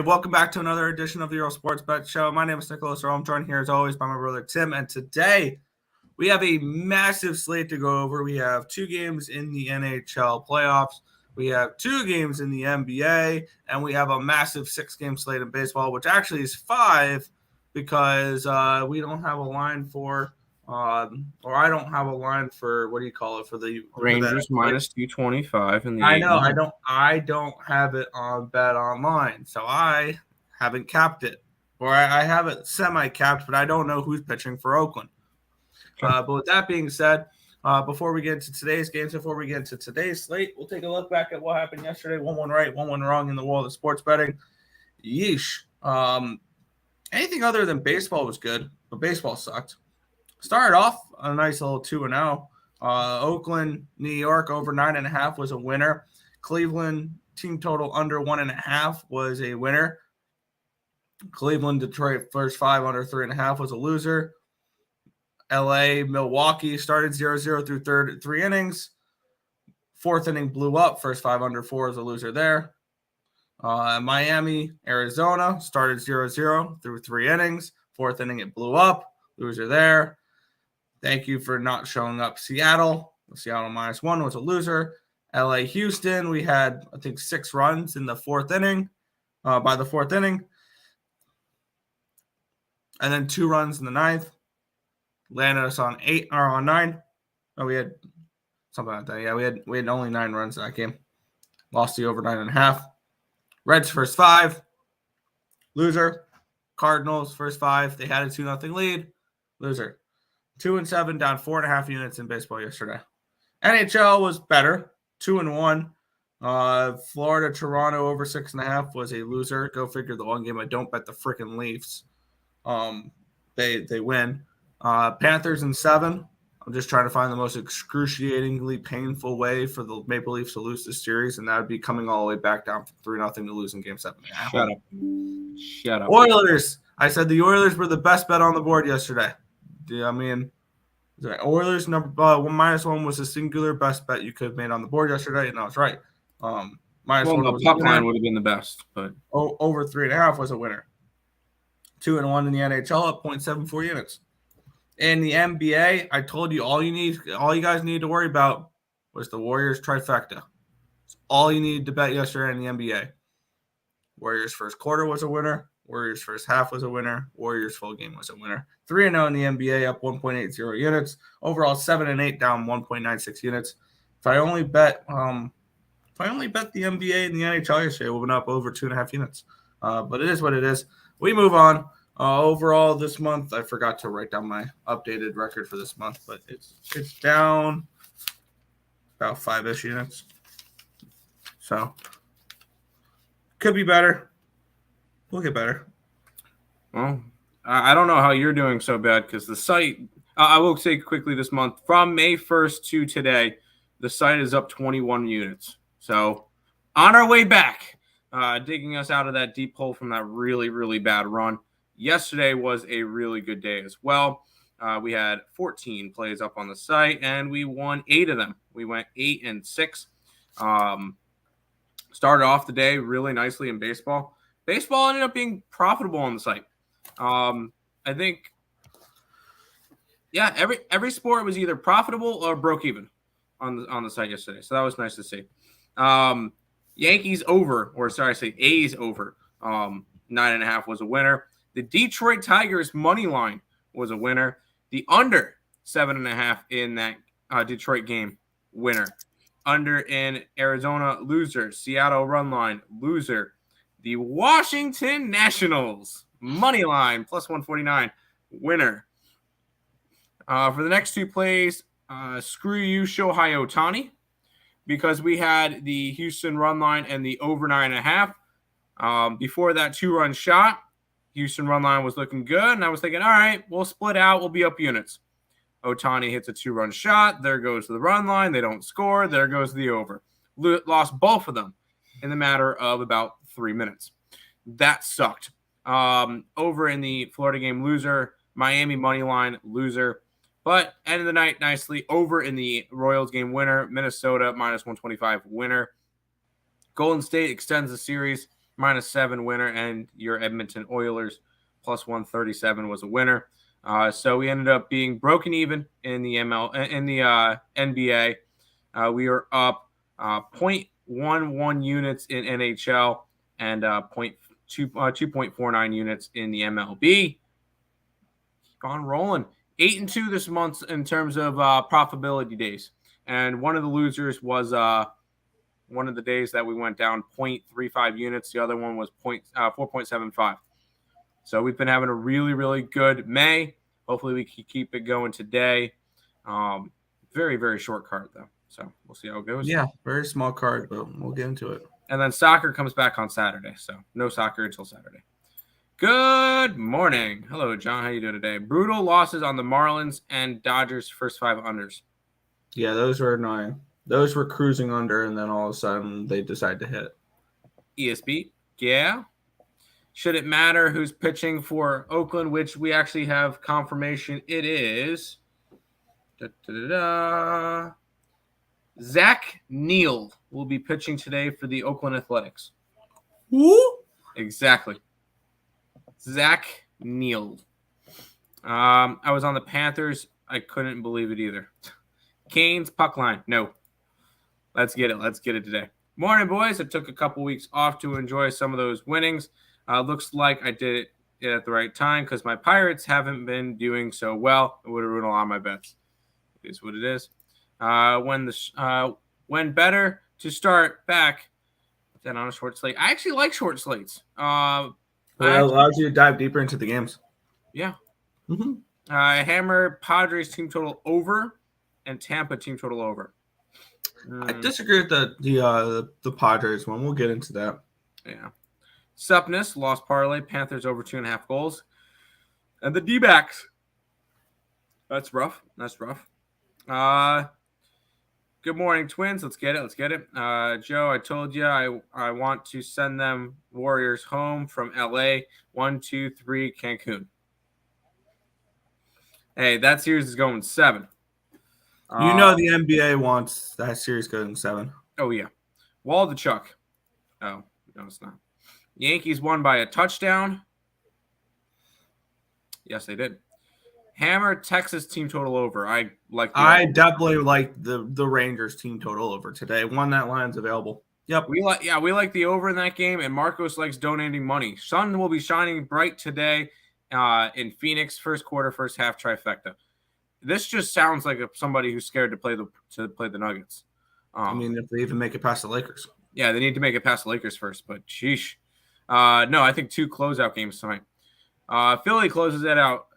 welcome back to another edition of the Earle Sports Bet Show. My name is Nicholas Earle. I'm joined here as always by my brother Tim, and today we have a massive slate to go over. We have 2 games in the NHL playoffs, we have 2 games in the NBA, and we have a massive 6-game slate in baseball, which actually is 5 because we don't have a line for or I don't have a line for what do you call it for the Rangers minus 225 in the I know I don't have it on Bet Online, so I haven't capped it, or I have it semi-capped, but I don't know who's pitching for Oakland. But with that being said, before we get into today's games, before we get into today's slate, we'll take a look back at what happened yesterday. 1-1 right, 1-1 wrong in the world of sports betting. Yeesh. Anything other than baseball was good, but baseball sucked. Started off a nice little 2-0. Oakland, New York over 9.5 was a winner. Cleveland team total under 1.5 was a winner. Cleveland, Detroit first 5 under 3.5 was a loser. LA, Milwaukee started 0-0 through 3 innings. 4th inning blew up. First 5 under 4 is a loser there. Miami, Arizona started 0-0 through 3 innings. 4th inning it blew up. Loser there. Thank you for not showing up. Seattle -1 was a loser. LA, Houston, we had, I think, 6 runs in the 4th inning, by the 4th inning. And then 2 runs in the 9th. Landed us on 9. Oh, we had something like that. Yeah, we had only 9 runs in that game. Lost the over 9.5. Reds first 5. Loser. Cardinals first 5. They had a 2-0 lead. Loser. 2-7, down 4.5 units in baseball yesterday. NHL was better, 2-1. Florida, Toronto over 6.5 was a loser. Go figure. The one game I don't bet the freaking Leafs. They win. Panthers in 7. I'm just trying to find the most excruciatingly painful way for the Maple Leafs to lose this series, and that would be coming all the way back down from 3-0 to lose in Game 7. Shut up. Oilers. I said the Oilers were the best bet on the board yesterday. I mean, Oilers -1 was a singular best bet you could have made on the board yesterday, and I was right. -1 the puck line would have been the best, but over 3.5 was a winner. 2-1 in the NHL at 0.74 units. In the NBA, I told you all you guys needed to worry about was the Warriors trifecta. It's all you needed to bet yesterday in the NBA. Warriors first quarter was a winner. Warriors first half was a winner. Warriors full game was a winner. 3-0 in the NBA, up 1.80 units. Overall, 7-8, down 1.96 units. If I only bet the NBA and the NHL yesterday, we'll be up over 2.5 units. But it is what it is. We move on. Overall, this month, I forgot to write down my updated record for this month, but it's down about 5-ish units. So could be better. We'll get better. Well, I don't know how you're doing so bad because the site, I will say quickly this month, from May 1st to today, the site is up 21 units. So on our way back, digging us out of that deep hole from that really, really bad run. Yesterday was a really good day as well. We had 14 plays up on the site, and we won 8 of them. We went 8-6. Started off the day really nicely in baseball. Baseball ended up being profitable on the site. I think, every sport was either profitable or broke even on the site yesterday. So that was nice to see. Yankees over, A's over. 9.5 was a winner. The Detroit Tigers money line was a winner. The under 7.5 in that Detroit game, winner. Under in Arizona, loser. Seattle run line, loser. The Washington Nationals money line plus 149, winner. For the next 2 plays, screw you, Shohei Ohtani, because we had the Houston run line and the over 9.5. Before that 2-run shot, Houston run line was looking good, and I was thinking, all right, we'll split out, we'll be up units. Ohtani hits a 2-run shot. There goes the run line. They don't score. There goes the over. Lost both of them in the matter of about 3 minutes. That sucked. Over in the Florida game, loser. Miami money line, loser. But end of the night nicely. Over in the Royals game, winner. Minnesota -125, winner. Golden State extends the series -7 winner, and your Edmonton Oilers +137 was a winner. So we ended up being broken even in the NBA. We are up 0.11 units in NHL and 2.49 units in the MLB. Gone rolling. 8-2 this month in terms of profitability days. And one of the losers was one of the days that we went down 0.35 units. The other one was 4.75. So we've been having a really, really good May. Hopefully we can keep it going today. Very, very short card, though. So we'll see how it goes. Yeah, very small card, but we'll get into it. And then soccer comes back on Saturday. So no soccer until Saturday. Good morning. Hello, John. How you doing today? Brutal losses on the Marlins and Dodgers first 5 unders. Yeah, those were annoying. Those were cruising under, and then all of a sudden they decide to hit. ESB, yeah. Should it matter who's pitching for Oakland, which we actually have confirmation it is? Zach Neal will be pitching today for the Oakland Athletics. Who? Exactly. Zach Neal. I was on the Panthers. I couldn't believe it either. Canes, puck line. No. Let's get it. Let's get it today. Morning, boys. I took a couple weeks off to enjoy some of those winnings. Looks like I did it at the right time because my Pirates haven't been doing so well. It would have ruined a lot of my bets. It is what it is. When better to start back than on a short slate. I actually like short slates. Well, it allows you to dive deeper into the games. Yeah. Mm-hmm. Hammer Padres team total over and Tampa team total over. I disagree with the Padres one. We'll get into that. Yeah. Supness lost parlay. Panthers over 2.5 goals. And the D-backs. That's rough. That's rough. Good morning, twins. Let's get it. Let's get it. Joe, I told you I want to send them Warriors home from LA. 1, 2, 3, Cancun. Hey, that series is going 7. You know the NBA wants that series going 7. Oh, yeah. Wall to Chuck. Oh, no, it's not. Yankees won by a touchdown. Yes, they did. Hammer Texas team total over. I definitely like the Rangers team total over today. One that line's available. Yep. We like the over in that game, and Marcos likes donating money. Sun will be shining bright today in Phoenix, first quarter, first half trifecta. This just sounds like somebody who's scared to play the Nuggets. I mean, if they even make it past the Lakers. Yeah, they need to make it past the Lakers first, but sheesh. No, I think 2 closeout games tonight. Philly closes it out.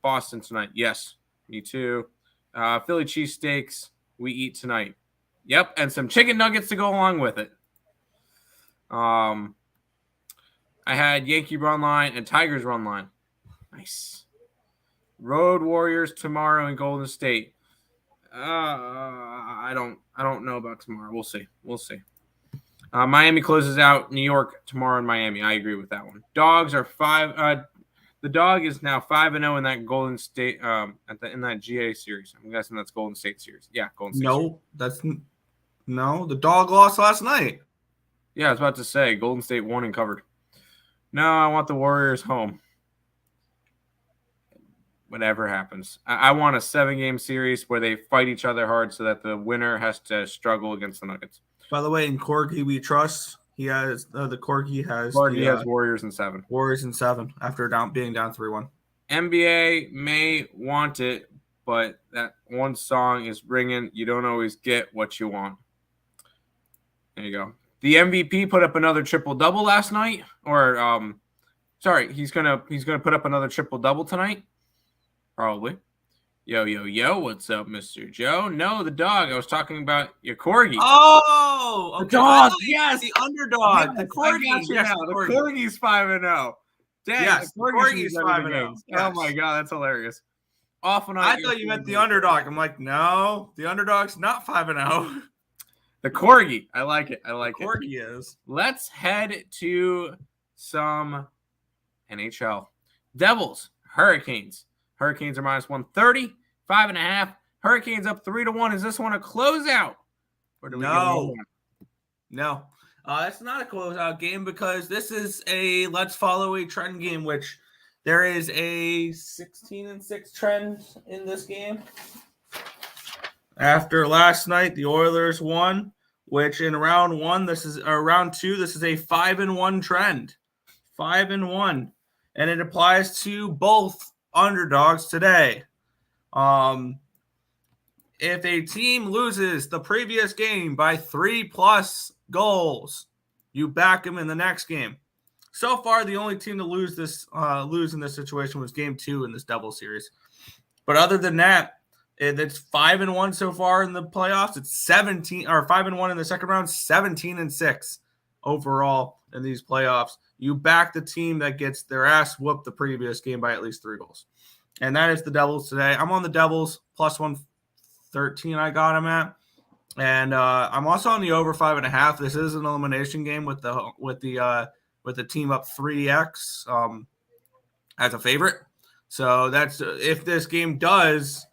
Boston tonight. Yes, me too. Philly cheesesteaks we eat tonight. Yep, and some chicken nuggets to go along with it. I had Yankee run line and Tigers run line. Nice. Road Warriors tomorrow in Golden State. I don't know about tomorrow. We'll see. Miami closes out New York tomorrow in Miami. I agree with that one. Dogs are 5. The dog is now 5-0 in that Golden State in that GA series. I'm guessing that's Golden State series. Yeah, Golden State. No. The dog lost last night. Yeah, I was about to say Golden State won and covered. No, I want the Warriors home. Whatever happens, I want a 7-game series where they fight each other hard, so that the winner has to struggle against the Nuggets. By the way, in Corgi we trust. He has the Corgi has Warriors in 7. Warriors in 7 after being down 3-1. NBA may want it, but that one song is ringing. You don't always get what you want. There you go. The MVP put up another triple-double last night, or he's gonna put up another triple-double tonight. Probably. Yo, what's up, Mr. Joe? No, the dog. I was talking about your corgi. Oh, okay. The dog. Yes, the underdog. Yes, the corgi. The corgi's 5-0. Dang, yes, the corgi's 5-0. Yes. Oh my god, that's hilarious. Off and on. I thought you meant the underdog. I'm like, no, the underdog's not 5-0. The corgi. I like it. Corgi is. Let's head to some NHL. Devils, Hurricanes. Hurricanes are -130, 5.5. Hurricanes up 3-1. Is this one a closeout? Or do we No. It's not a closeout game because this is a let's follow a trend game, which there is a 16-6 trend in this game. After last night, the Oilers won, which in round two, this is a 5-1 trend. 5-1. And it applies to both underdogs today. If a team loses the previous game by 3+ goals, you back them in the next game. So far, the only team to lose in this situation was Game 2 in this Devils series. But other than that, it's 5-1 so far in the playoffs. It's 5-1 in the second round, 17-6 overall in these playoffs. You back the team that gets their ass whooped the previous game by at least 3 goals. And that is the Devils today. I'm on the Devils plus 113 I got them at. And I'm also on the over 5.5. This is an elimination game with the team up 3x as a favorite. So that's if this game does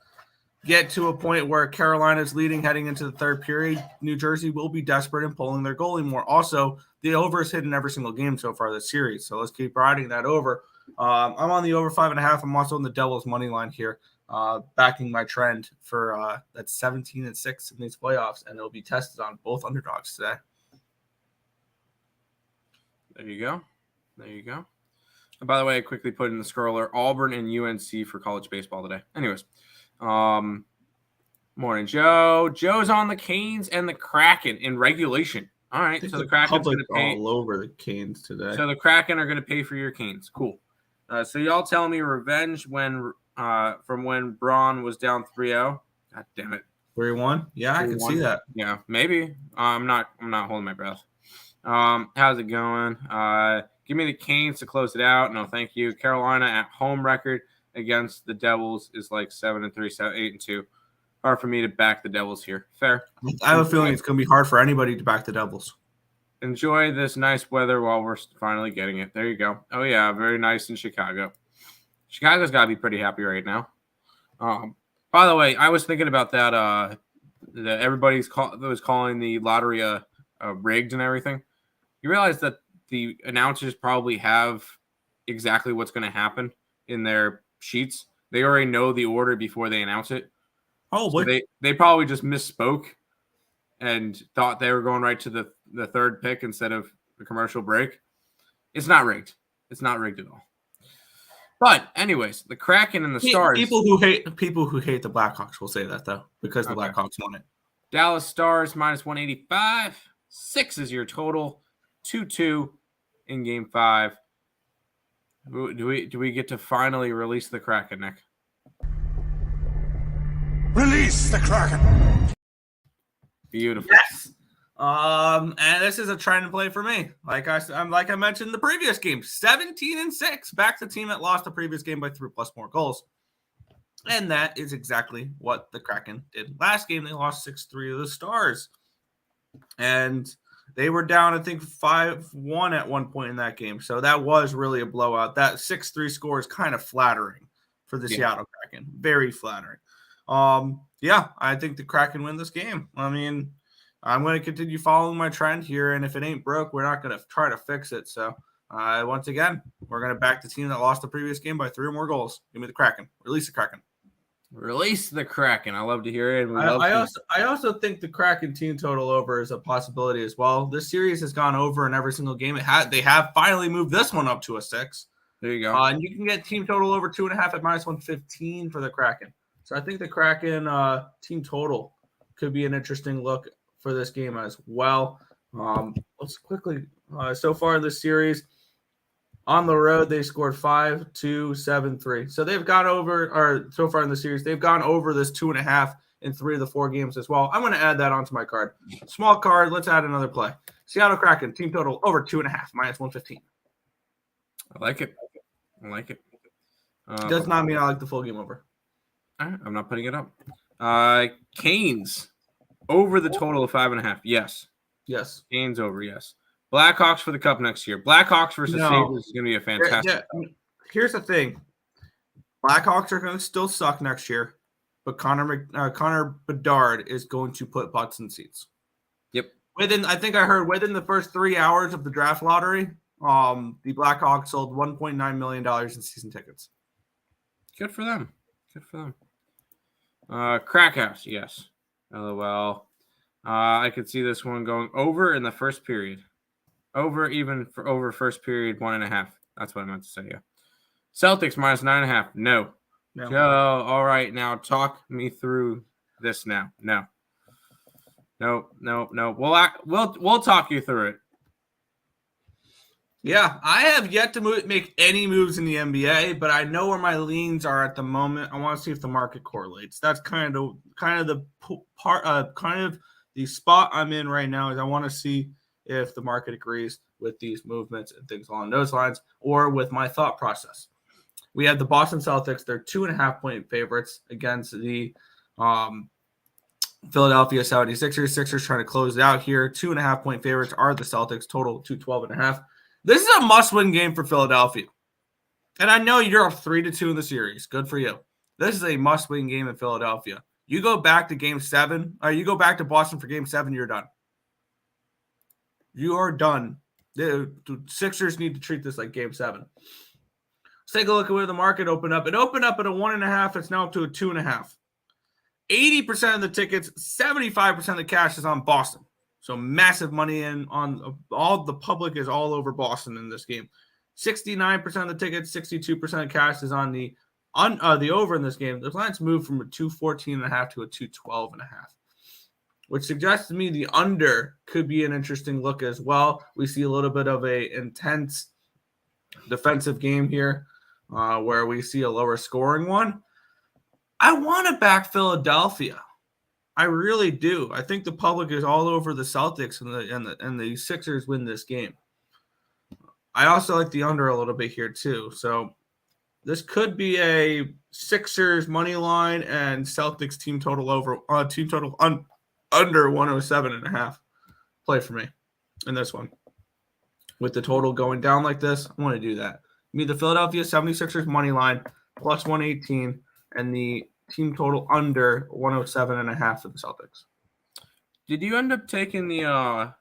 get to a point where Carolina's leading heading into the third period, New Jersey will be desperate in pulling their goalie more. Also, the over is hitting every single game so far this series. So let's keep riding that over. I'm on the over 5.5. I'm also on the Devils money line here, backing my trend for that's 17-6 in these playoffs, and it'll be tested on both underdogs today. There you go. And by the way, I quickly put in the scroller Auburn and UNC for college baseball today. Anyways, morning, Joe. Joe's on the Canes and the Kraken in regulation. All right, so the Kraken's going to pay all over the Canes today. So the Kraken are going to pay for your Canes. Cool. So y'all tell me revenge from when Braun was down 3-0. God damn it. 3-1? Yeah, 3-1. I can see that. Yeah, maybe. I'm not holding my breath. How's it going? Give me the Canes to close it out. No, thank you. Carolina at home record against the Devils is like 7-3, 8-2. Hard for me to back the Devils here. Fair. I have a feeling it's going to be hard for anybody to back the Devils. Enjoy this nice weather while we're finally getting it. There you go. Oh, yeah, very nice in Chicago. Chicago's got to be pretty happy right now. By the way, I was thinking about that. That everybody's was calling the lottery rigged and everything. You realize that the announcers probably have exactly what's going to happen in their sheets. They already know the order before they announce it. Oh, so they probably just misspoke and thought they were going right to the third pick instead of the commercial break. It's not rigged. It's not rigged at all. But anyways, the Kraken and the Stars. People who hate the Blackhawks will say that though, because the Blackhawks won it. Dallas Stars minus 185. 6 is your total. 2-2 in Game 5. Do we get to finally release the Kraken, Nick? Release the Kraken. Beautiful. Yes. And this is a trend play for me. Like I mentioned in the previous game, 17-6. Back the team that lost the previous game by 3+ more goals. And that is exactly what the Kraken did. Last game, they lost 6-3 to the Stars. And they were down, I think, 5-1 at one point in that game. So that was really a blowout. That 6-3 score is kind of flattering for the Seattle Kraken. Very flattering. I think the Kraken win this game. I mean, I'm going to continue following my trend here, and if it ain't broke, we're not going to try to fix it. So, once again, we're going to back the team that lost the previous game by 3 or more goals. Give me the Kraken. Release the Kraken. Release the Kraken. I love to hear it. I also think the Kraken team total over is a possibility as well. This series has gone over in every single game. They have finally moved this one up to a 6. There you go. And you can get team total over 2.5 at minus 115 for the Kraken. So I think the Kraken team total could be an interesting look for this game as well. Let's quickly so far in this series, on the road they scored 5-2, 7-3. So they've gone over, or so far in the series, they've gone over this 2.5 in 3 of the 4 games as well. I'm going to add that onto my card. Small card. Let's add another play. Seattle Kraken team total over 2.5 minus 115. I like it. Does not mean I like the full game over. All right, I'm not putting it up. Canes over the total of 5.5. Yes. Canes over. Yes. Blackhawks for the Cup next year. Blackhawks versus Sabres is going to be a fantastic. Here's the thing: Blackhawks are going to still suck next year, but Connor Bedard is going to put butts in seats. Yep. I think I heard within the first 3 hours of the draft lottery, the Blackhawks sold $1.9 million in season tickets. Good for them. Good for them. Crackhouse, yes. LOL. I could see this one going over in the first period. Over first period, 1.5. That's what I meant to say, yeah. Celtics minus 9.5. No. Joe, all right, now talk me through this now. No. We'll talk you through it. Yeah, I have yet to make any moves in the NBA, but I know where my leans are at the moment. I want to see if the market correlates. That's kind of the part, kind of the spot I'm in right now. Is I want to see if the market agrees with these movements and things along those lines, or with my thought process. We have the Boston Celtics. They're 2.5-point favorites against the Philadelphia 76ers. Sixers trying to close it out here. 2.5-point favorites are the Celtics. Total 212.5. This is a must-win game for Philadelphia. And I know you're up 3-2 in the series. Good for you. This is a must-win game in Philadelphia. You go back to Game 7, or you go back to Boston for Game 7, you're done. You are done. The Sixers need to treat this like Game 7. Let's take a look at where the market opened up. It opened up at a 1.5. It's now up to a 2.5. 80% of the tickets, 75% of the cash is on Boston. So massive money in on all the public is all over Boston in this game. 69% of the tickets, 62% of cash is on the over in this game. The line's moved from a 214.5 to a 212.5, which suggests to me the under could be an interesting look as well. We see a little bit of a intense defensive game here, where we see a lower scoring one. I want to back Philadelphia. I really do. I think the public is all over the Celtics and the Sixers win this game. I also like the under a little bit here too. So this could be a Sixers money line and Celtics team total under 107.5 play for me in this one. With the total going down like this, I want to do that. Give me the Philadelphia 76ers money line plus 118 and the team total under 107.5 for the Celtics. Did you end up taking the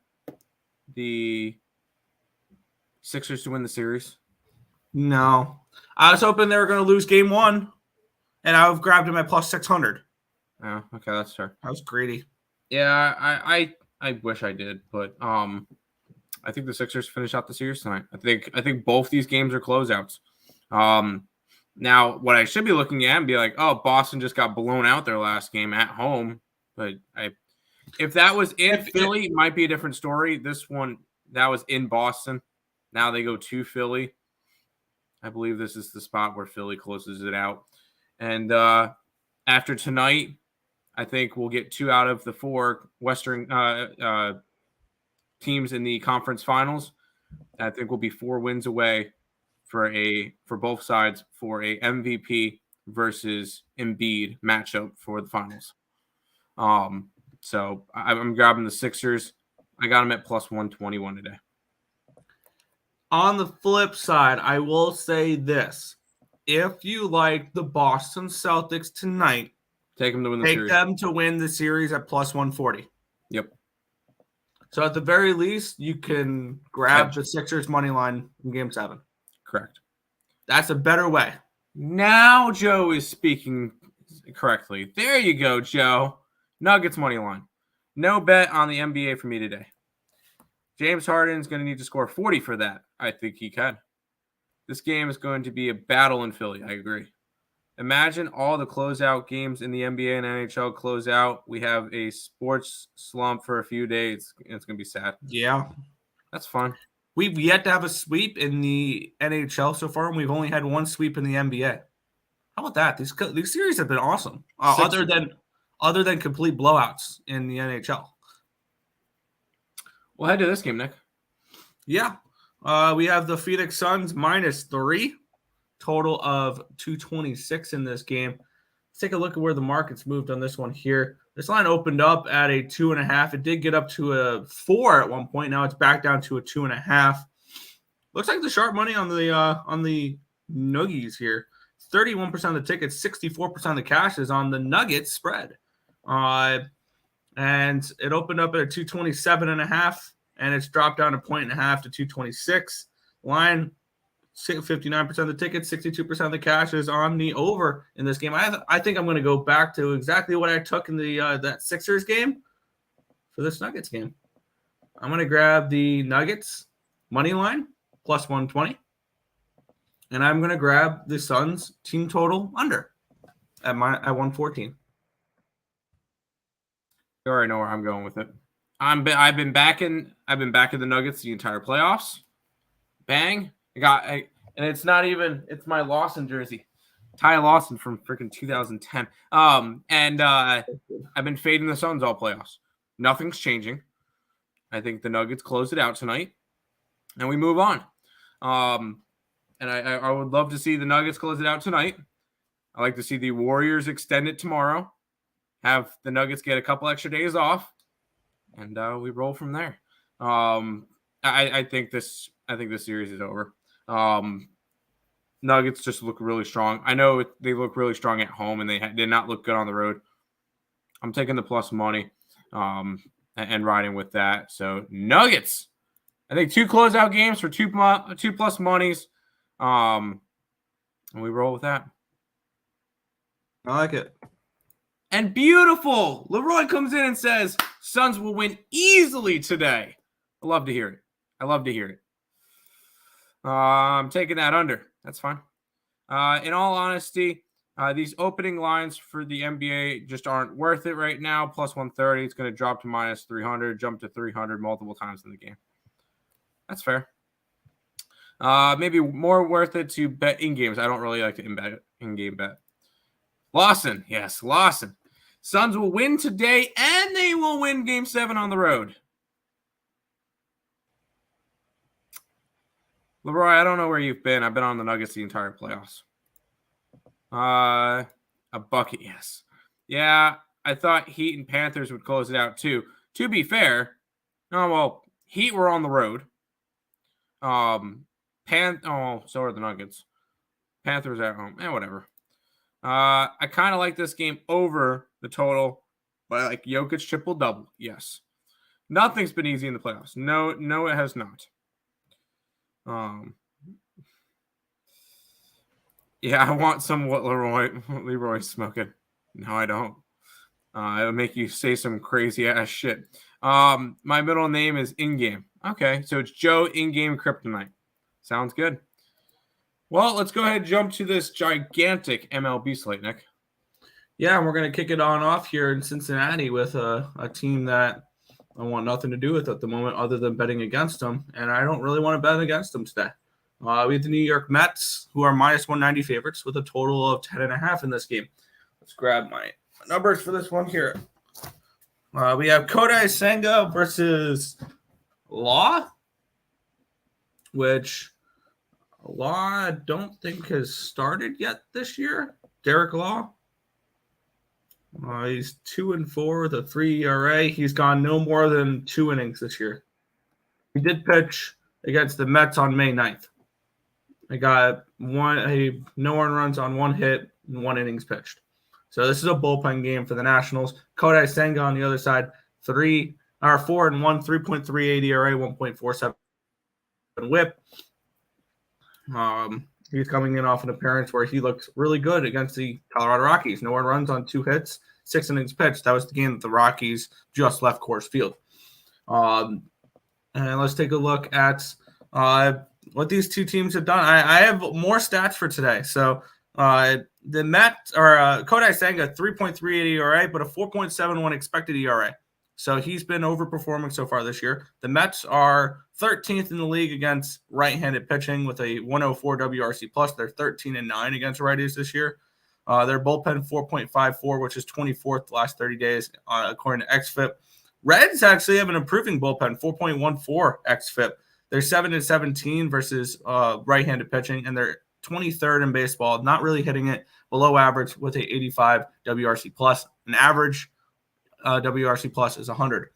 Sixers to win the series? No. I was hoping they were going to lose game 1, and I have grabbed them at plus 600. Oh, okay, that's fair. I was greedy. Yeah, I wish I did, but I think the Sixers finish out the series tonight. I think both these games are closeouts. Now, what I should be looking at and be like, oh, Boston just got blown out their last game at home. But if that was in Philly, it might be a different story. This one, that was in Boston. Now they go to Philly. I believe this is the spot where Philly closes it out. And after tonight, I think we'll get 2 out of the 4 Western teams in the conference finals. I think we'll be 4 wins away for both sides for a MVP versus Embiid matchup for the finals. So I'm grabbing the Sixers. I got them at plus 121 today. On the flip side, I will say this. If you like the Boston Celtics tonight, take them to win the series. Take them to win the series at plus 140. Yep. So at the very least, you can grab the Sixers money line in Game 7. Correct. That's a better way. Now Joe is speaking correctly. There you go, Joe. Nuggets money line. No bet on the NBA for me today. James Harden is going to need to score 40 for that. I think he can. This game is going to be a battle in Philly. I agree. Imagine all the closeout games in the NBA and NHL close out. We have a sports slump for a few days. It's going to be sad. Yeah. That's fun. We've yet to have a sweep in the NHL so far, and we've only had 1 sweep in the NBA. How about that? These series have been awesome, other than complete blowouts in the NHL. We'll head to this game, Nick. Yeah. We have the Phoenix Suns minus 3, total of 226 in this game. Let's take a look at where the market's moved on this one here. This line opened up at a 2.5. It did get up to a 4 at one point. Now it's back down to a 2.5. Looks like the sharp money on the Nuggies here. 31% of the tickets, 64% of the cash is on the Nuggets spread. and it opened up at a 227.5, and it's dropped down a 1.5 to 226. Line 59% of the tickets, 62% of the cash is on the over in this game. I think I'm going to go back to exactly what I took in the that Sixers game for this Nuggets game. I'm going to grab the Nuggets money line plus 120, and I'm going to grab the Suns team total under at 114. You already know where I'm going with it. I've been backing the Nuggets the entire playoffs. Bang. And it's not even, it's my Lawson jersey. Ty Lawson from freaking 2010. I've been fading the Suns all playoffs. Nothing's changing. I think the Nuggets close it out tonight, and we move on. And I would love to see the Nuggets close it out tonight. I like to see the Warriors extend it tomorrow. Have the Nuggets get a couple extra days off, and we roll from there. I think this series is over. Nuggets just look really strong. I know they look really strong at home, and they did not look good on the road. I'm taking the plus money and riding with that. So Nuggets, I think 2 closeout games for 2 plus monies, and we roll with that. I like it. And beautiful. Leroy comes in and says, Suns will win easily today. I love to hear it. I'm taking that under. That's fine. In all honesty, these opening lines for the NBA just aren't worth it right now. Plus 130. It's going to drop to minus 300, jump to 300 multiple times in the game. That's fair. Maybe more worth it to bet in games. I don't really like to in-game bet. Lawson. Yes, Lawson. Suns will win today, and they will win Game 7 on the road. Leroy, I don't know where you've been. I've been on the Nuggets the entire playoffs. A bucket, yes. Yeah, I thought Heat and Panthers would close it out too. To be fair, Heat were on the road. So are the Nuggets. Panthers at home. Whatever. I kind of like this game over the total, but like Jokic triple-double, yes. Nothing's been easy in the playoffs. No, it has not. Yeah, I want some what Leroy's smoking. No, I don't. It'll make you say some crazy ass shit. My middle name is In-Game. Okay, so it's Joe In-Game Kryptonite. Sounds good. Well, let's go ahead and jump to this gigantic MLB slate, Nick. Yeah, and we're going to kick it on off here in Cincinnati with a team that I want nothing to do with at the moment other than betting against them, and I don't really want to bet against them today. We have the New York Mets, who are minus 190 favorites with a total of 10.5 in this game. Let's grab my numbers for this one here. We have Kodai Senga versus Law, which Law I don't think has started yet this year. Derek Law. He's 2-4 with a 3 ERA. He's gone no more than 2 innings this year. He did pitch against the Mets on May 9th. They got no earned runs on 1 hit and 1 innings pitched. So this is a bullpen game for the Nationals. Kodai Senga on the other side, 4-1, 3.38 ERA, 1.47 WHIP. He's coming in off an appearance where he looked really good against the Colorado Rockies. No earned runs on 2 hits, 6 innings pitched. That was the game that the Rockies just left Coors Field. And let's take a look at what these two teams have done. I have more stats for today. So the Mets Kodai Senga 3.38 ERA, but a 4.71 expected ERA. So he's been overperforming so far this year. The Mets are 13th in the league against right-handed pitching with a 104 WRC plus. They're 13-9 against righties this year. Their bullpen 4.54, which is 24th the last 30 days, according to XFIP. Reds actually have an improving bullpen, 4.14 XFIP. They're 7-17 versus right-handed pitching, and they're 23rd in baseball, not really hitting it, below average with a 85 WRC plus. An average WRC plus is 100.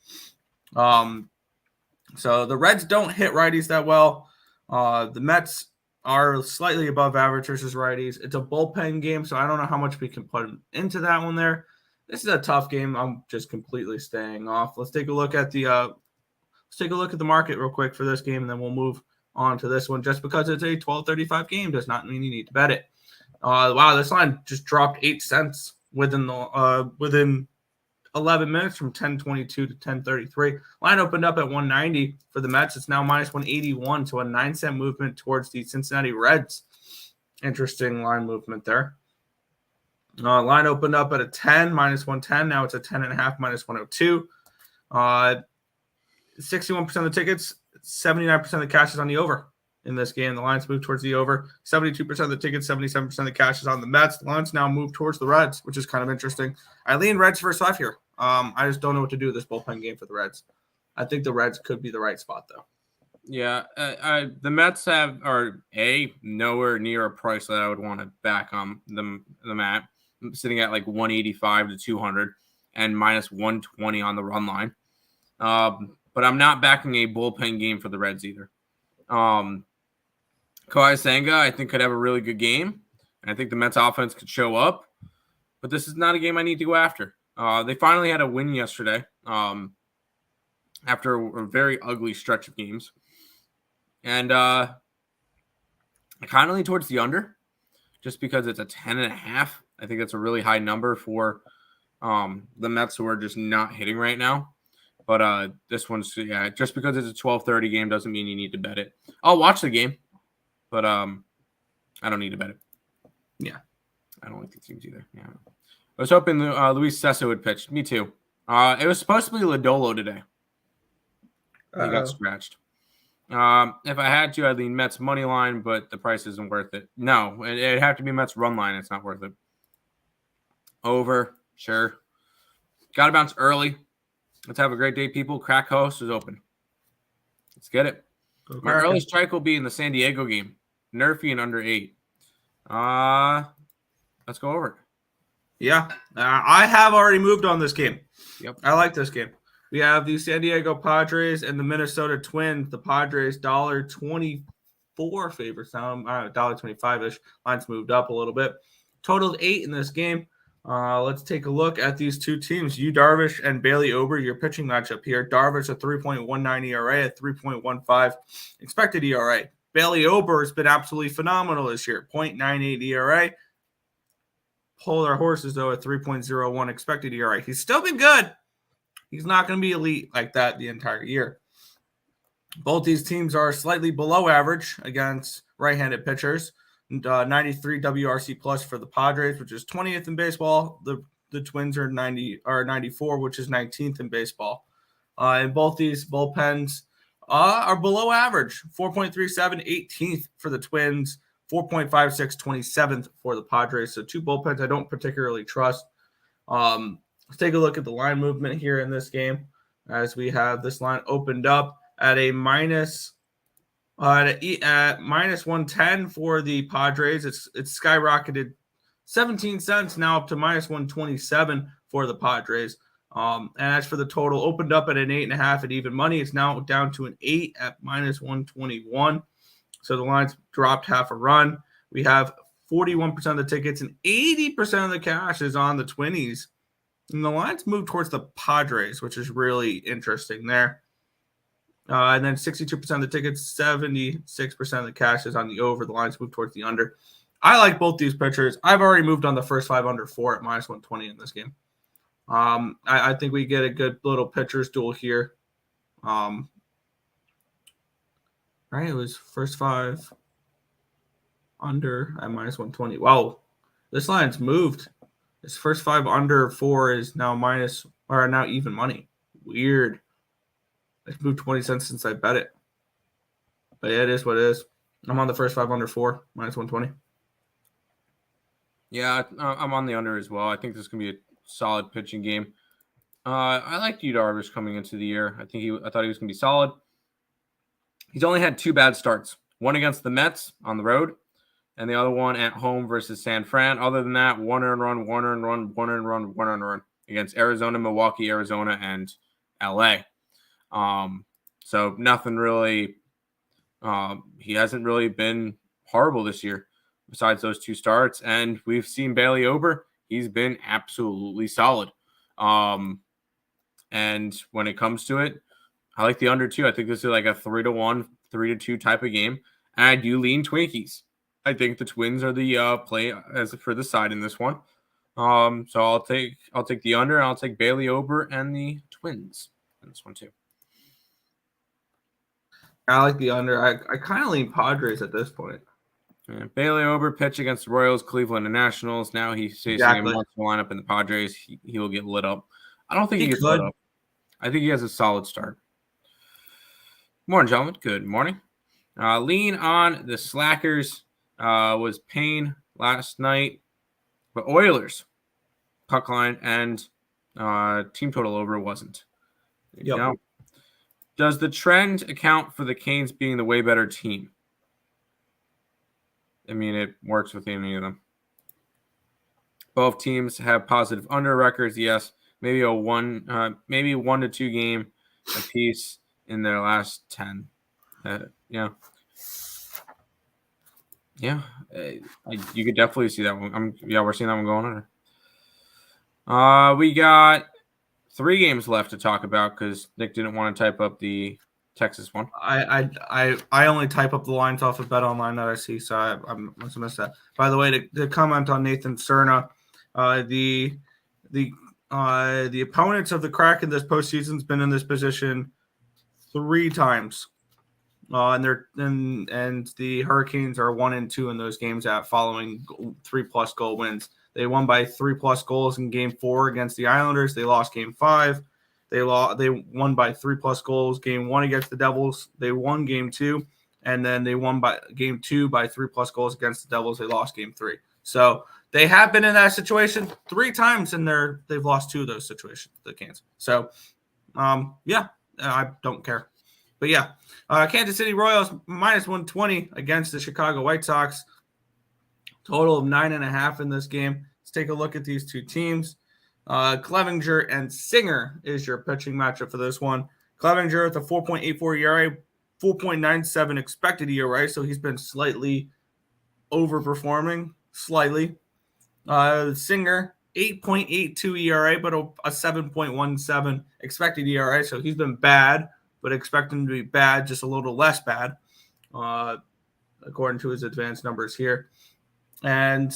So the Reds don't hit righties that well. The Mets are slightly above average versus righties. It's a bullpen game, so I don't know how much we can put into that one there. This is a tough game. I'm just completely staying off. Let's take a look at the market real quick for this game, and then we'll move on to this one. Just because it's a 12:35 game does not mean you need to bet it. Wow, this line just dropped 8 cents within 11 minutes from 10:22 to 10:33. Line opened up at 190 for the Mets. It's now minus 181, so a 9-cent movement towards the Cincinnati Reds. Interesting line movement there. Line opened up at a 10, minus 110. Now it's a 10.5, minus 102. 61% of the tickets, 79% of the cash is on the over in this game. The lines move towards the over. 72% of the tickets, 77% of the cash is on the Mets. The lines now move towards the Reds, which is kind of interesting. I lean Reds first 5 here. I just don't know what to do with this bullpen game for the Reds. I think the Reds could be the right spot, though. Yeah, the Mets are nowhere near a price that I would want to back on them at. I'm sitting at like 185 to 200 and minus 120 on the run line. But I'm not backing a bullpen game for the Reds either. Kawhi Senga, I think, could have a really good game. And I think the Mets offense could show up. But this is not a game I need to go after. They finally had a win yesterday after a very ugly stretch of games. And I kind of lean towards the under just because it's a 10.5. I think that's a really high number for the Mets who are just not hitting right now. But this one's, just because it's a 12:30 game doesn't mean you need to bet it. I'll watch the game, but I don't need to bet it. Yeah. I don't like the teams either. Yeah. I was hoping Luis Cessa would pitch. Me too. It was supposed to be Lodolo today. He got scratched. If I had to, I'd lean Mets money line, but the price isn't worth it. No, it'd have to be Mets run line. It's not worth it. Over, sure. Got to bounce early. Let's have a great day, people. Crack host is open. Let's get it. My early strike will be in the San Diego game. Nerfy and under 8. Let's go over it. Yeah, I have already moved on this game. Yep. I like this game. We have the San Diego Padres and the Minnesota Twins. The Padres $1.24 favorites now. $1.25-ish. Line's moved up a little bit. Totaled 8 in this game. Let's take a look at these two teams. Yu Darvish and Bailey Ober, your pitching matchup here. Darvish a 3.19 ERA, a 3.15 expected ERA. Bailey Ober has been absolutely phenomenal this year. 0.98 ERA. Polar horses, though, at 3.01 expected ERA. He's still been good. He's not going to be elite like that the entire year. Both these teams are slightly below average against right-handed pitchers. 93 WRC plus for the Padres, which is 20th in baseball. The Twins are 94, which is 19th in baseball. And both these bullpens are below average. 4.37, 18th for the Twins. 4.56, 27th for the Padres. So two bullpens I don't particularly trust. Let's take a look at the line movement here in this game as we have this line opened up at a minus 110 for the Padres. It's skyrocketed 17 cents now up to minus 127 for the Padres. And as for the total, opened up at an 8.5 at even money. It's now down to an 8 at minus 121. So the line's dropped half a run. We have 41% of the tickets and 80% of the cash is on the Twinnies. And the line's moved towards the Padres, which is really interesting there. And then 62% of the tickets, 76% of the cash is on the over. The line's moved towards the under. I like both these pitchers. I've already moved on the first 5 under 4 at minus 120 in this game. I think we get a good little pitchers duel here. Right, it was first 5 under at minus 120. Wow, this line's moved. This first 5 under 4 is now now even money. Weird. It's moved 20 cents since I bet it. But yeah, it is what it is. I'm on the first 5 under 4, minus 120. Yeah, I'm on the under as well. I think this is going to be a solid pitching game. I liked Yu Darvish coming into the year. I thought he was going to be solid. He's only had 2 bad starts. One against the Mets on the road, and the other one at home versus San Fran. Other than that, 1 earned run, 1 earned run, 1 earned run, 1 earned run against Arizona, Milwaukee, Arizona, and LA. So nothing really. He hasn't really been horrible this year besides those 2 starts. And we've seen Bailey Ober. he's been absolutely solid. And when it comes to it, I like the under too. I think this is like a 3-1, 3-2 type of game. And I do lean Twinkies. I think the Twins are the play as for the side in this one. So I'll take the under, and I'll take Bailey over and the Twins in this one too. I like the under. I kind of lean Padres at this point. Yeah, Bailey over, pitch against the Royals, Cleveland, and Nationals. Now he's facing a monster lineup in the Padres. He will get lit up. I don't think he gets lit up. I think he has a solid start. Morning, gentlemen. Good morning. Lean on the Slackers was Payne last night, but Oilers puck line and team total over wasn't. Yep. Now, does the trend account for the Canes being the way better team? I mean, it works with any of them. Both teams have positive under records. Yes, maybe maybe 1 to 2 game apiece in their last 10. Yeah. You could definitely see that one. We're seeing that one going under. We got 3 games left to talk about because Nick didn't want to type up the Texas one. I only type up the lines off of Bet Online that I see, so I must have missed that. By the way, to comment on Nathan Cerna, the opponents of the Kraken this postseason has been in this position 3 times, and the Hurricanes are 1-2 in those games at following 3+ goal wins. They won by 3+ goals in Game 4 against the Islanders. They lost Game 5. They won by 3+ goals. Game 1 against the Devils, they won Game 2, and then they won by Game 2 by 3+ goals against the Devils. They lost Game 3. So they have been in that situation 3 times, and they've lost 2 of those situations. The Canes. So, I don't care. But yeah, Kansas City Royals -120 against the Chicago White Sox. Total of 9.5 in this game. Let's take a look at these 2 teams. Clevinger and Singer is your pitching matchup for this one. Clevinger with a 4.84 ERA, 4.97 expected ERA, so he's been slightly overperforming, slightly. Singer, 8.82 ERA, but a 7.17 expected ERA, so he's been bad, but expect him to be bad, just a little less bad, according to his advanced numbers here. And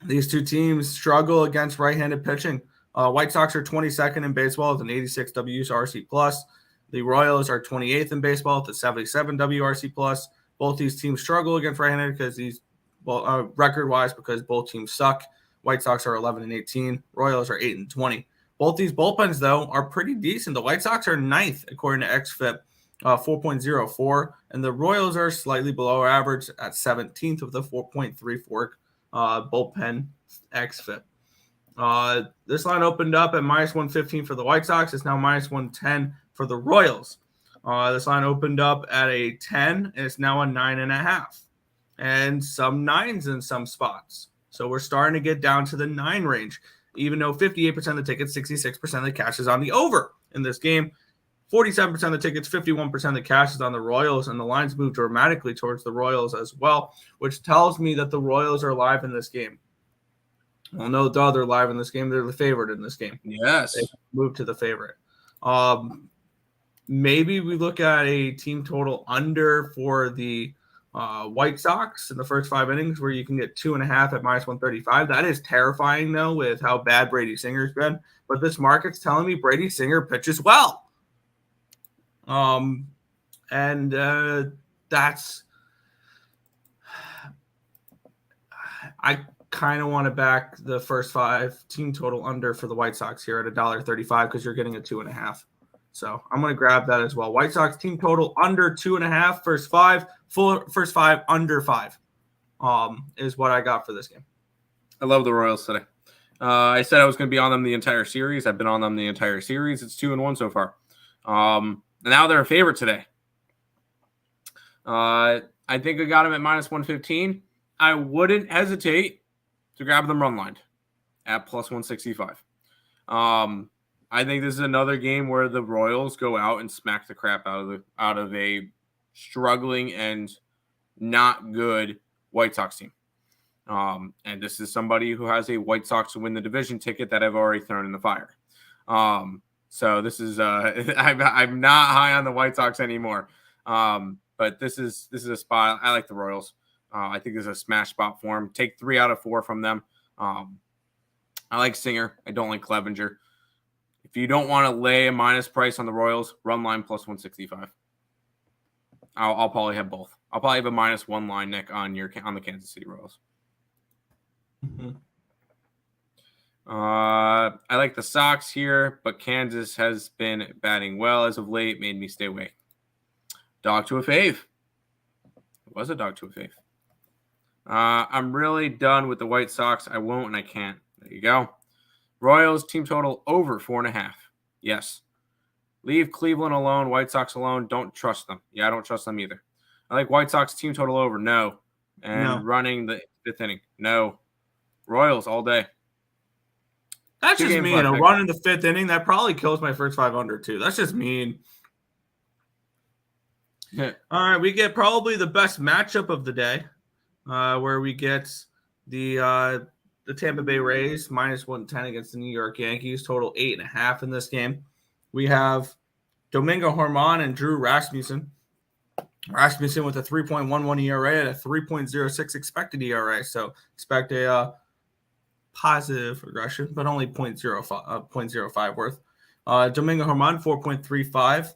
these 2 teams struggle against right-handed pitching. White Sox are 22nd in baseball with an 86 WRC+. The Royals are 28th in baseball with a 77 WRC+. Both these teams struggle against right-handed because record-wise, because both teams suck. White Sox are 11-18. Royals are 8-20. Both these bullpens, though, are pretty decent. The White Sox are 9th, according to XFIP, 4.04, and the Royals are slightly below average at 17th with a 4.34 bullpen XFIP. This line opened up at -115 for the White Sox. It's now -110 for the Royals. This line opened up at a 10, and it's now a 9.5, and some 9s in some spots. So we're starting to get down to the 9 range, even though 58% of the tickets, 66% of the cash is on the over in this game. 47% of the tickets, 51% of the cash is on the Royals, and the lines move dramatically towards the Royals as well, which tells me that the Royals are live in this game. Well, no doubt they're live in this game. They're the favorite in this game. Yes. They moved to the favorite. Maybe we look at a team total under for the White Sox in the first 5 innings, where you can get 2.5 at -135. That is terrifying, though, with how bad Brady Singer's been. But this market's telling me Brady Singer pitches well. That's I kind of want to back the first 5 team total under for the White Sox here at $1.35 because you're getting a 2.5. So I'm going to grab that as well. White Sox team total under 2.5, first 5, first 5 under 5 is what I got for this game. I love the Royals today. I said I was going to be on them the entire series. I've been on them the entire series. It's 2-1 so far. Now they're a favorite today. I think I got them at -115. I wouldn't hesitate to grab them run line at +165. I think this is another game where the Royals go out and smack the crap out of a struggling and not good White Sox team. And this is somebody who has a White Sox to win the division ticket that I've already thrown in the fire. So this is I'm not high on the White Sox anymore. But this is a spot. I like the Royals. I think this is a smash spot for them. Take 3 out of 4 from them. I like Singer. I don't like Clevenger. If you don't want to lay a minus price on the Royals, run line plus 165. I'll probably have both. I'll probably have a -1 line, Nick, on the Kansas City Royals. Mm-hmm. I like the Sox here, but Kansas has been batting well as of late. Made me stay away. Dog to a fave. It was a dog to a fave. I'm really done with the White Sox. I won't and I can't. There you go. Royals team total over 4.5. Yes. Leave Cleveland alone. White Sox alone. Don't trust them. Yeah, I don't trust them either. I like White Sox team total over. No. And running the 5th inning. No. Royals all day. That's just mean. A run in the 5th inning, that probably kills my first 5 under too. That's just mean. Yeah. All right, we get probably the best matchup of the day, where we get the Tampa Bay Rays -110 against the New York Yankees, total 8.5 in this game. We have Domingo Germán and Drew Rasmussen. Rasmussen with a 3.11 ERA and a 3.06 expected ERA, so expect a positive regression, but only 0.05 worth. Domingo Germán, 4.35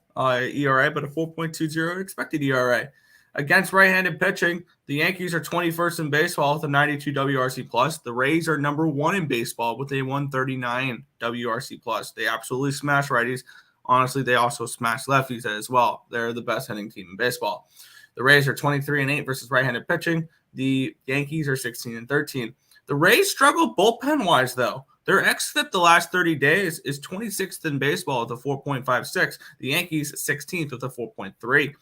ERA, but a 4.20 expected ERA. Against right-handed pitching, the Yankees are 21st in baseball with a 92 WRC+. The Rays are number 1 in baseball with a 139 WRC+. They absolutely smash righties. Honestly, they also smash lefties as well. They're the best hitting team in baseball. The Rays are 23-8 versus right-handed pitching. The Yankees are 16-13. The Rays struggle bullpen-wise, though. Their xFIP the last 30 days is 26th in baseball with a 4.56. The Yankees 16th with a 4.3.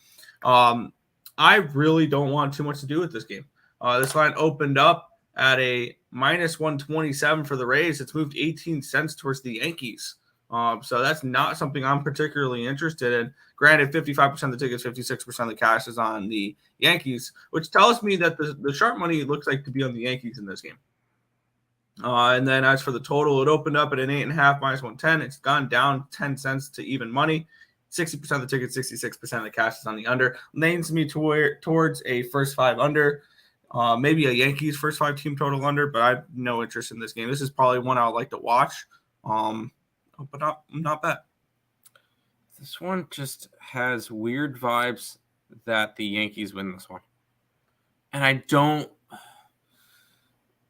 I really don't want too much to do with this game. This line opened up at a -127 for the Rays. It's moved 18 cents towards the Yankees. So that's not something I'm particularly interested in. Granted, 55% of the tickets, 56% of the cash is on the Yankees, which tells me that the sharp money looks like to be on the Yankees in this game. And then as for the total, it opened up at an 8.5 -110. It's gone down 10 cents to even money. 60% of the tickets, 66% of the cash is on the under. Leans me towards a first 5 under. Maybe a Yankees first 5 team total under, but I have no interest in this game. This is probably one I would like to watch, but not bad. This one just has weird vibes that the Yankees win this one. And I don't –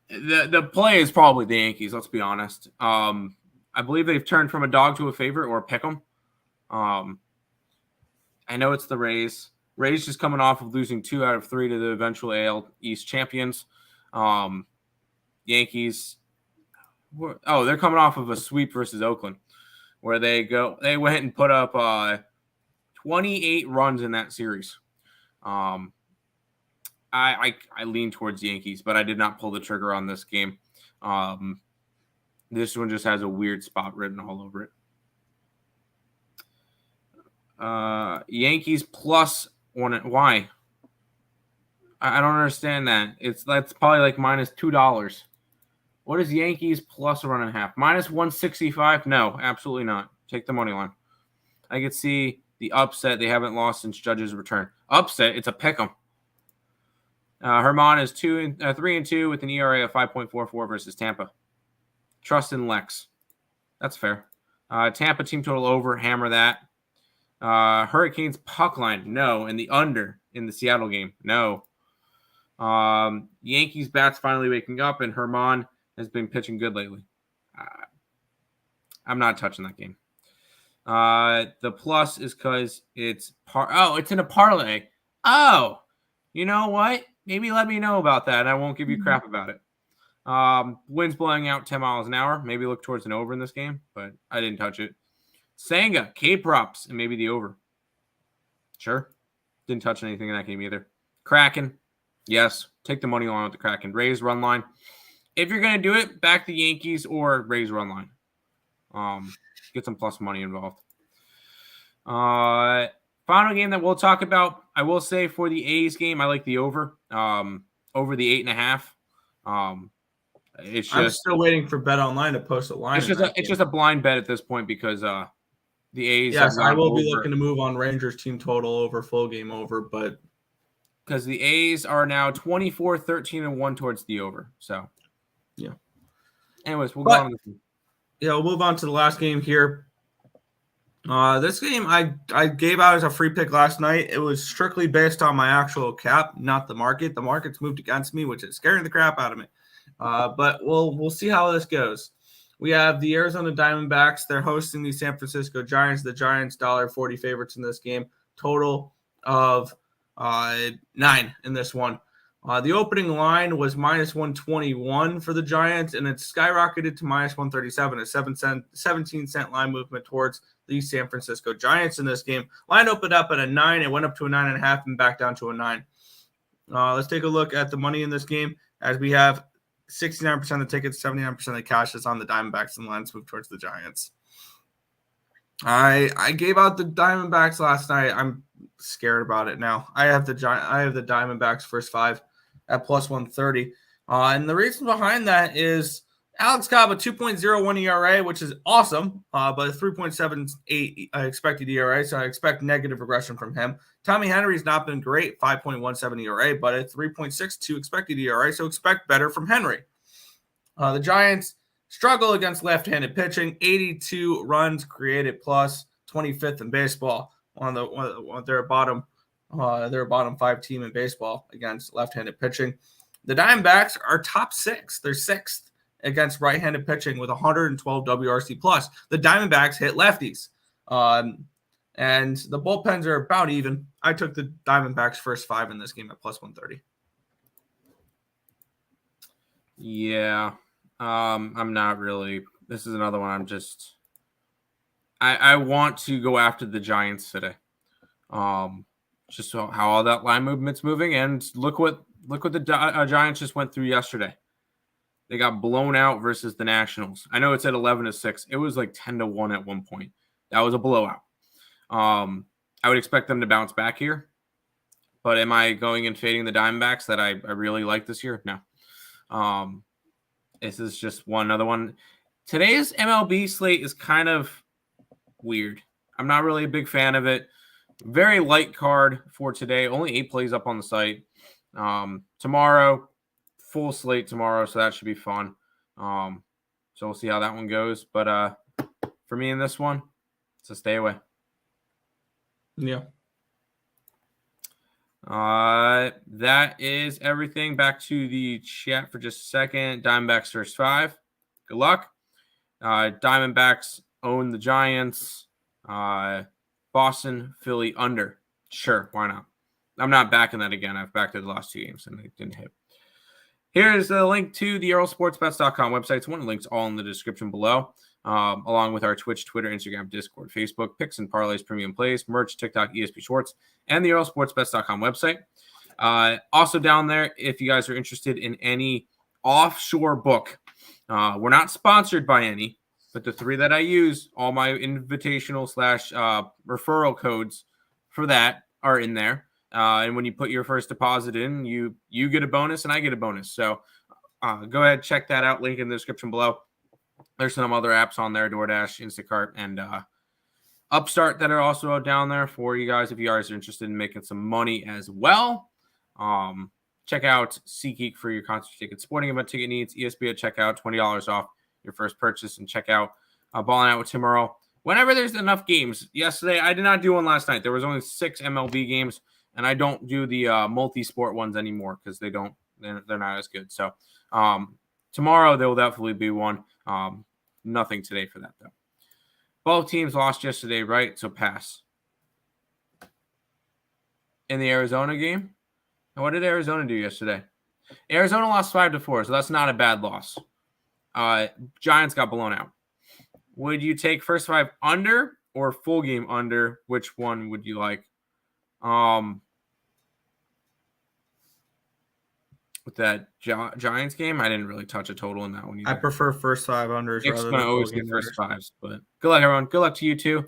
the play is probably the Yankees, let's be honest. I believe they've turned from a dog to a favorite or a pick 'em. I know it's the Rays. Rays just coming off of losing 2 out of 3 to the eventual AL East champions. Yankees, they're coming off of a sweep versus Oakland, where they went and put up 28 runs in that series. I lean towards the Yankees, but I did not pull the trigger on this game. This one just has a weird spot written all over it. Yankees plus 1. Why? I don't understand that. That's probably like -$2. What is Yankees plus 1.5? -165? No, absolutely not. Take the money line. I could see the upset. They haven't lost since Judge's return. Upset? It's a pick 'em. Germán is 3-2 with an ERA of 5.44 versus Tampa. Trust in Lex. That's fair. Tampa team total over. Hammer that. Hurricanes puck line, no. And the under in the Seattle game, no. Yankees bats finally waking up, and Germán has been pitching good lately. I'm not touching that game. The plus is because it's it's in a parlay. Oh, you know what? Maybe let me know about that, and I won't give you crap about it. Wind's blowing out 10 miles an hour. Maybe look towards an over in this game, but I didn't touch it. Senga, K-props, and maybe the over. Sure. Didn't touch anything in that game either. Kraken, yes. Take the money line with the Kraken. Rays run line. If you're going to do it, back the Yankees or Rays run line. Get some plus money involved. Final game that we'll talk about, I will say for the A's game, I like the over. Over the 8.5. It's I'm just still waiting for Bet Online to post a line. it's just a blind bet at this point because the A's. Yes, I will be over. looking to move on Rangers team total over, full game over, but because the A's are now 24-13-1 towards the over. So yeah. Anyways, we'll go on. Yeah, we'll move on to the last game here. This game I gave out as a free pick last night. It was strictly based on my actual cap, not the market. The market's moved against me, which is scaring the crap out of me. But we'll see how this goes. We have the Arizona Diamondbacks. They're hosting the San Francisco Giants. The Giants $1.40 favorites in this game. Total of 9 in this one. The opening line was -121 for the Giants, and it skyrocketed to -137, a 17-cent line movement towards the San Francisco Giants in this game. Line opened up at a 9. It went up to a 9.5 and back down to a 9. Let's take a look at the money in this game as we have 69% of the tickets, 79% of the cash is on the Diamondbacks, and the lines move towards the Giants. I gave out the Diamondbacks last night. I'm scared about it now. I have the Diamondbacks first 5 at +130. And the reason behind that is Alex Cobb, a 2.01 ERA, which is awesome, but a 3.78 expected ERA, so I expect negative regression from him. Tommy Henry's not been great, 5.17 ERA, but a 3.62 expected ERA, so expect better from Henry. The Giants struggle against left-handed pitching, 82 runs created plus, 25th in baseball on their bottom 5 team in baseball against left-handed pitching. The Diamondbacks are top 6. They're 6th against right-handed pitching with 112 WRC plus. The Diamondbacks hit lefties. And the bullpens are about even. I took the Diamondbacks first 5 in this game at +130. Yeah. I'm not really. This is another one. I want to go after the Giants today. Just how all that line movement's moving, and look what the Giants just went through yesterday. They got blown out versus the Nationals. I know it's at 11-6. It was like 10-1 at one point. That was a blowout. I would expect them to bounce back here, but am I going and fading the Diamondbacks that I really like this year? No. This is just another one. Today's MLB slate is kind of weird. I'm not really a big fan of it. Very light card for today. Only 8 plays up on the site. Tomorrow, full slate tomorrow, so that should be fun. So we'll see how that one goes. But for me in this one, it's a stay away. Yeah. That is everything. Back to the chat for just a second. Diamondbacks first 5. Good luck. Diamondbacks own the Giants. Boston, Philly under. Sure, why not? I'm not backing that again. I've backed it the last 2 games and it didn't hit. Here's the link to the EarleSportsBets.com website. It's one of the links all in the description below, along with our Twitch, Twitter, Instagram, Discord, Facebook, Picks and Parleys, Premium Plays, merch, TikTok, ESP Shorts, and the EarleSportsBets.com website. Also down there, if you guys are interested in any offshore book, we're not sponsored by any, but the 3 that I use, all my invitational / referral codes for that are in there. And when you put your first deposit in, you get a bonus and I get a bonus. So go ahead, check that out. Link in the description below. There's some other apps on there, DoorDash, Instacart, and Upstart that are also down there for you guys if you guys are interested in making some money as well. Check out SeatGeek for your concert ticket, sporting event ticket needs. ESP at checkout, $20 off your first purchase, and check out Balling Out with Tim Earle. Whenever there's enough games. Yesterday, I did not do one last night. There was only 6 MLB games, and I don't do the multi-sport ones anymore because they're not as good. So tomorrow there will definitely be one. Nothing today for that though. Both teams lost yesterday, right? So pass. In the Arizona game, and what did Arizona do yesterday? Arizona lost 5-4, so that's not a bad loss. Giants got blown out. Would you take first 5 under or full game under? Which one would you like? With that Giants game, I didn't really touch a total in that one either. I prefer first 5 unders. Nick's going to always get first 5s, but good luck, everyone. Good luck to you too.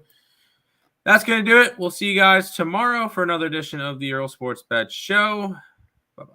That's going to do it. We'll see you guys tomorrow for another edition of the Earle Sports Bet Show. Bye-bye.